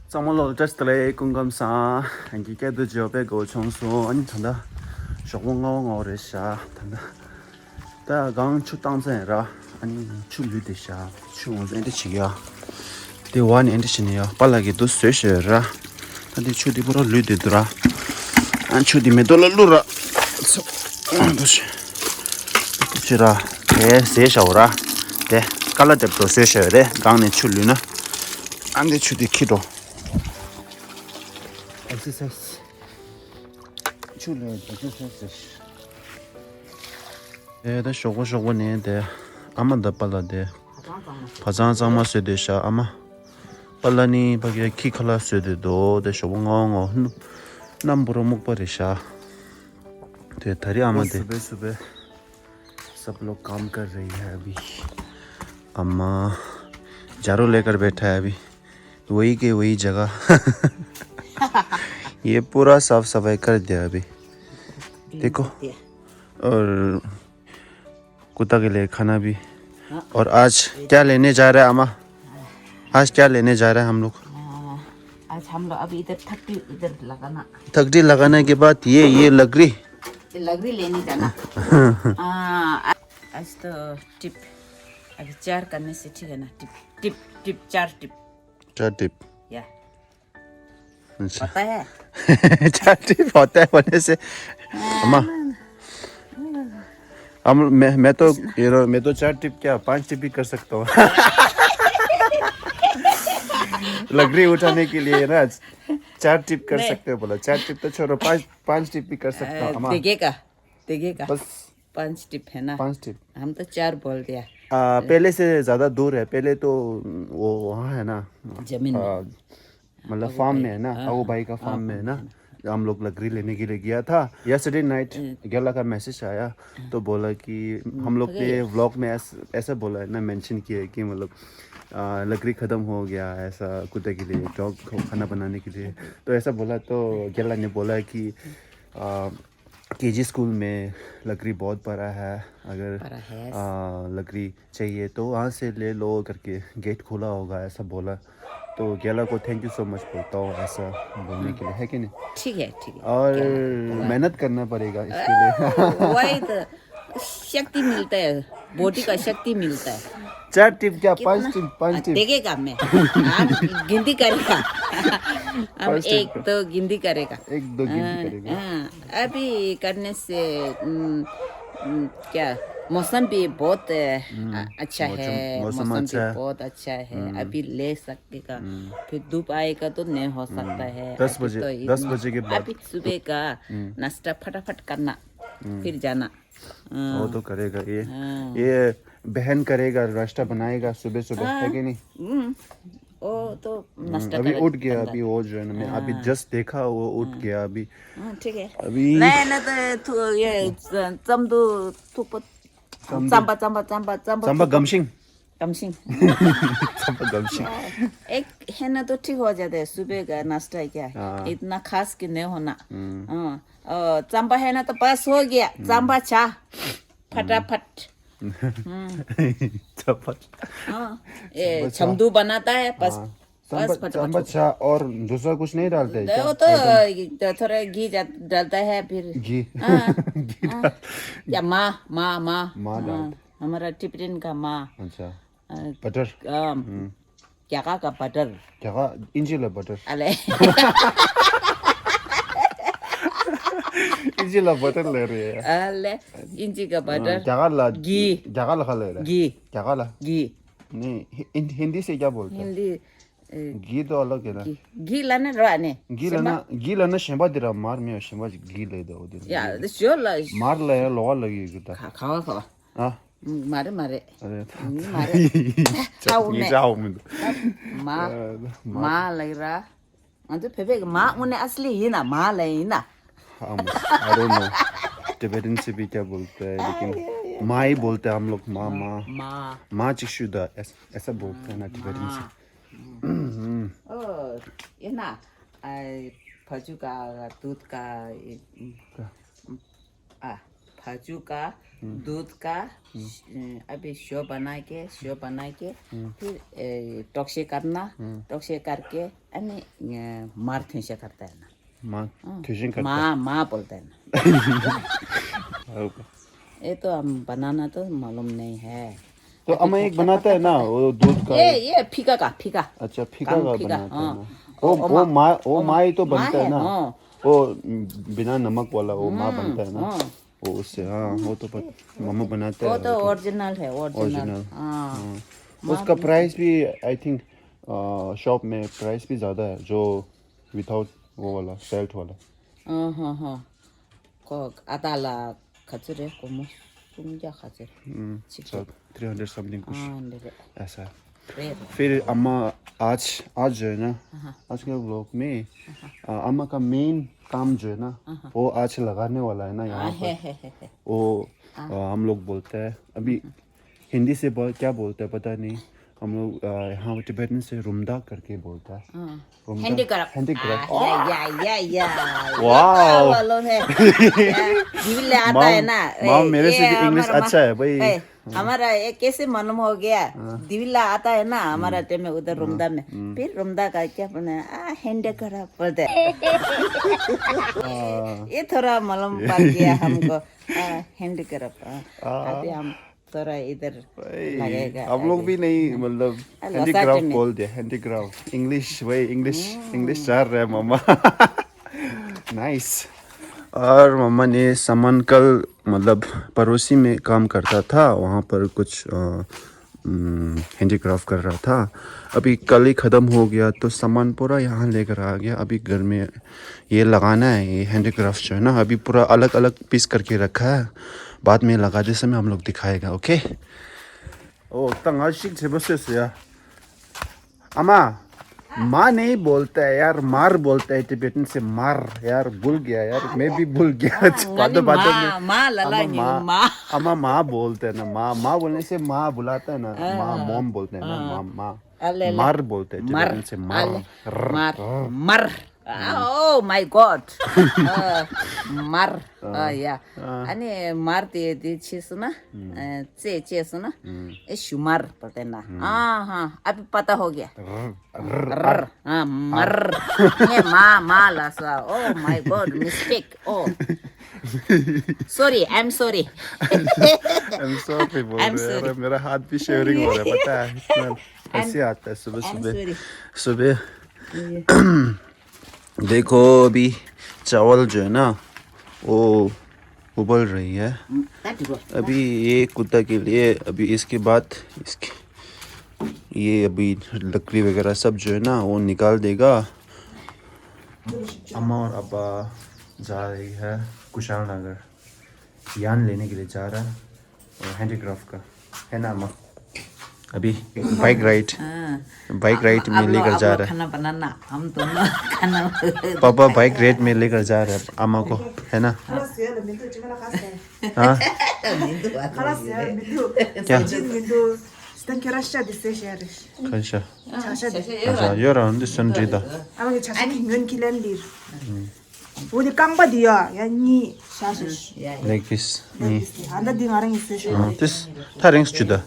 怎么了？这是来公干啥？俺家这都就别搞청소，俺谈的，小公我的啥谈的，但刚出当真了，俺出绿的啥，出我这的吃呀，对我呢的吃呢呀，把那个都水水了，他的出的不知道绿的多啦，俺出的没多了绿了，操，都是，是啦，水少了，对，搞了这都水水的，刚呢出绿呢，俺的出的去多。exercise chule exercise da shogo ne de ama da pala de phajang jang ma se de sha ama pala ni bage ki khala se de do de shogo ngo nam buro muk pare sha de thari ama de सुबह सुबह सब लोग काम कर रही है अभी अम्मा झाड़ू लेकर बैठा है अभी वही के वही जगह ये पूरा साफ सफाई कर दिया अभी देखो और कुत्ता के लिए खाना भी और आज क्या लेने जा रहे हैं अम्मा आज क्या लेने जा रहे हैं हम लोग आज हम लोग अभी इधर इधर लगाना तकड़ी लगाने के बाद ये लगरी लेने जाना आज तो टिप अभी 4 करने से ठीक है ना टिप टिप 4 टिप चार टिप या अच्छा पता है 4 टिप होता है होने से अम्मा मैं तो 4 टिप क्या 5 टिप भी कर सकता हूँ लकड़ी उठाने के लिए ना 4 टिप कर सकते हो बोला 4 टिप तो छोड़ो 5 टिप भी कर सकता हूँ अम्मा देखेगा बस 5 टिप है ना 5 टिप हम तो 4 बोल दिया पहले से ज्यादा दूर है पहले तो वो वहाँ है ना जमीन में मतलब फार्म में है ना अबू भाई का फार्म में है ना हम लोग लकड़ी लेने के लिए गया था यस्टरडे नाइट गेला का मैसेज आया तो बोला कि हम लोग ने व्लॉग में ऐसा बोला है ना मेंशन किया है कि मतलब लकड़ी ख़त्म हो गया ऐसा कुत्ते के लिए डॉग को खाना बनाने के लिए तो ऐसा बोला तो गेला ने बोला कि केजी स्कूल में लकड़ी बहुत बड़ा है अगर लकड़ी चाहिए तो वहाँ से ले लो करके गेट खुला होगा ऐसा बोला तो गेला को थैंक यू सो मच बोलता हूँ ऐसा बोलने के लिए है कि नहीं ठीक है और मेहनत करना पड़ेगा इसके लिए वही तो शक्ति मिलता है बॉडी का शक्ति मिलता है 4 टिप क्या 5 टिप देखेगा मैं हम गिनती करेगा हम 1 2 गिनती करेगा 1 2 गिनती करेगा अभी करने से क्या मौसम भी बहुत अच्छा है मौसम भी बहुत अच्छा है अभी ले सकेगा फिर धूप आएगा तो नहीं हो सकता है 10 बजे के बाद अभी सुबह का नाश्ता फटाफट करना फिर जाना वो तो करेगा ये बहन करेगा नाश्ता बनाएगा सुबह सुबह है कि नहीं वो तो नाश्ता अभी उठ गया अभी वो जो है ना मैं अभी जस्ट देखा वो उठ गया अभी ठीक है अभी नहीं ना तो ये चमदू थुप चंबा गमशिंग चंबा गमशिंग एक है ना तो ठीक हो जाता है सुबह का नाश्ता क्या है इतना खास कि नहीं होना चंबा है ना तो बस हो गया चंबा चाह फटाफट चमदू बनाता है बस चम्मच चाह और दूसरा कुछ नहीं डालते हैं वो तो थोड़ा घी डालता है फिर घी या माँ हमारा टिफिन का माँ अच्छा बटर क्या का बटर क्या इंजिला बटर अले इंजी ला बटर ले रही है अले इंजी का बटर घी क्या ला ले रहा है घी क्या ला घी नहीं हिंदी से क्या बोलते हैं हिंदी घी तो अलग है ना घी लाने राने घी लाना शेंबा दे रहा मार में शेंबा घी ले दो या जो ला मार ले लोहा लगी कितना खावा हाँ मारे अरे जाओ माँ लग रहा तो फिर माँ उन्हें असली ही ना माँ लगी ना I don't know टिबेटन से भी क्या बोलते हैं लेकिन माँ ही बोलते हैं हम लोग माँ चिशुदा ऐसा बोलते हैं ना टिबेटन से ये ना खजूर का दूध का खजूर का दूध का अभी शो बना के फिर टॉक्से करना टॉक्से करके अन्य मार थुसे करता है ना माँ ट्यूशन करता माँ बोलता है ना है। ये तो हम बनाना तो मालूम नहीं है तो अम्मा एक बनाता है ना वो दूध का ये फीका का फीका अच्छा फीका काम का फीका, बनाता हाँ। है ना वो माँ ही तो माँ बनता है है, ना हाँ। वो बिना नमक वाला वो माँ बनता है ना वो उससे हाँ वो तो मम्मा बनाते वो हैं तो ओरिजिनल है ओरिजिनल ओरिजिनल हाँ उसका प्राइस भी आई थिंक शॉप में प्राइस भी ज़्यादा है जो विदाउट वो वाला सेल्ट वाला हाँ हाँ को आताला खजूर है को मुस्लिम खजूर सब 300 समथिंग कुछ हाँ ले ऐसा है रे फिर अम्मा आज जो है ना आज के व्लॉग में अम्मा का मेन काम जो है ना वो आज लगाने वाला है ना यहाँ पर वो हम लोग बोलते हैं अभी हिंदी से क्या बोलते हैं पता नहीं हम लोग यहाँ टिबेटन से रुमदा करके बोलता है हैंडीक्राफ्ट या वाओ मालूम है दिल आता है ना माम मेरे से ये भी इंग्लिश हमारा अच्छा है भाई हमारा ये कैसे मालूम हो गया दिविला आता है ना हमारा टाइम में उधर रुमदा में फिर रुमदा का क्या बोलना हैंडीक्राफ्ट बोलते ये थोड़ा मालूम पड़ गया हमको हैंडीक्राफ्ट अभी हम थोड़ा इधर लगेगा हम लोग भी नहीं मतलब हैंडीक्राफ्ट बोल दिया हैंडीक्राफ्ट इंग्लिश वही इंग्लिश चल रहा है मम्मा नाइस और मम्मा ने सामान कल मतलब पड़ोसी में काम करता था वहाँ पर कुछ हैंडीक्राफ्ट कर रहा था अभी कल ही ख़त्म हो गया तो सामान पूरा यहाँ लेकर आ गया अभी घर में ये लगाना है ये हैंडीक्राफ्ट जो है ना अभी पूरा अलग अलग पीस करके रखा है बाद में लगाते समय हम लोग दिखाएगा ओके ओ तंगाशिक से बस यार अम्मा माँ नहीं बोलता है यार मार बोलता है टिबेटन से मार यार भूल गया यार मैं भी भूल गया बातों बातों में अम्मा माँ बोलते हैं ना माँ बोलने से माँ बुलाता है ना माँ मॉम बोलते हैं ना माँ मार बोलते हैं टिबेटन से मार oh my god mar ya ani mar de chesuna चे चेसना ये शुमार पता ना हाँ अभी पता हो गया हाँ मर ये माँ Lasa oh my god mistake oh sorry I'm sorry बोल रहे हैं मेरा हाथ भी शेवरिंग हो रहा है पता है कैसे आता है सुबह देखो अभी चावल जो है ना वो उबल रही है अभी ये कुत्ता के लिए अभी इसके बाद ये अभी लकड़ी वगैरह सब जो है ना वो निकाल देगा अम्मा और अब्बा जा रही है कुशाल नगर यान लेने के लिए जा रहा है और हैंडीक्राफ्ट का है ना अम्मा अभी बाइक राइड में लेकर जा रहा है खाना बनाना हम दोनों खाना पापा बाइक राइड में लेकर जा रहे हैं अम्मा को है ना हाँ क्या अच्छा ये रहा हूँ संजीदा 우리 깡바디야 야니 샤시sh like this 안다 딩아랑 있으셔 this थारिंग्स जुदा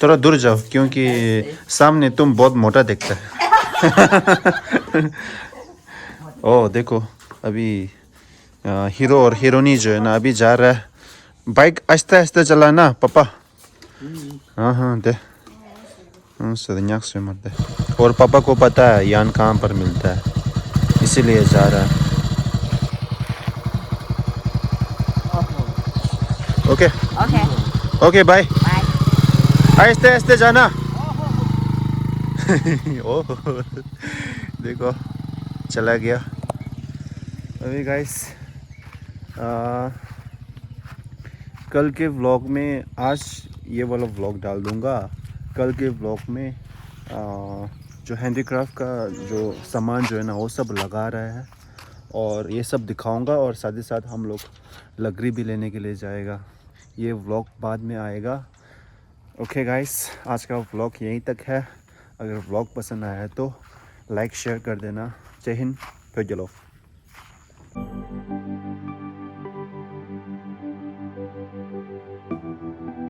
थोड़ा दूर जाओ क्योंकि सामने तुम बहुत मोटा दिखता है ओ देखो अभी हीरो और हीरोनी जो है ना अभी जा रहा है बाइक आहिस्ता आहिस्ता चलाना पापा हाँ दे सदन्याक से मत दे और पापा को पता है यान कहाँ पर मिलता है इसीलिए जा रहा है ओके बाय आहिस्ते आहिस्ते जाना ओह देखो चला गया अभी गाइस कल के व्लॉग में आज ये वाला व्लॉग डाल दूंगा कल के व्लॉग में जो हैंडीक्राफ्ट का जो सामान जो है ना वो सब लगा रहा है और ये सब दिखाऊंगा और साथ ही साथ हम लोग लकड़ी भी लेने के लिए जाएगा ये व्लॉग बाद में आएगा ओके गाइस आज का व्लॉग यहीं तक है अगर व्लॉग पसंद आया तो लाइक शेयर कर देना जय हिंद फिर जलो